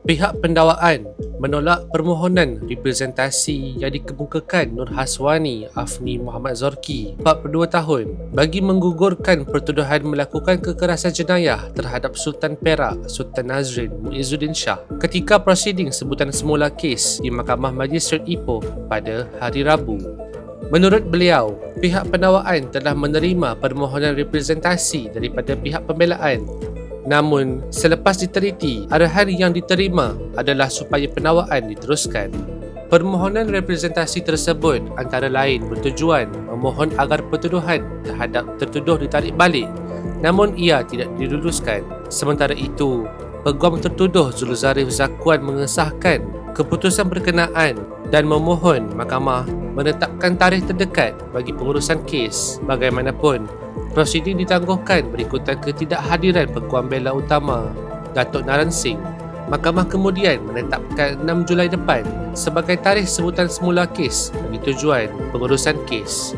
Pihak pendakwaan menolak permohonan representasi yang dikemukakan Nur Haswani Afni Muhammad Zorki, 42 tahun, bagi menggugurkan pertuduhan melakukan kekerasan jenayah terhadap Sultan Perak Sultan Nazrin Muizzuddin Shah ketika prosiding sebutan semula kes di Mahkamah Magistrate Ipoh pada hari Rabu. Menurut beliau, pihak pendakwaan telah menerima permohonan representasi daripada pihak pembelaan. Namun, selepas diteliti, arahan yang diterima adalah supaya pendakwaan diteruskan. Permohonan representasi tersebut antara lain bertujuan memohon agar pertuduhan terhadap tertuduh ditarik balik, namun ia tidak diluluskan. Sementara itu, peguam tertuduh Zulzarif Zakuan mengesahkan keputusan berkenaan dan memohon mahkamah menetapkan tarikh terdekat bagi pengurusan kes. Bagaimanapun, prosiding ditangguhkan berikutan ketidakhadiran Peguam Bela Utama Datuk Naran Singh. Mahkamah kemudian menetapkan 6 Julai depan sebagai tarikh sebutan semula kes bagi tujuan pengurusan kes.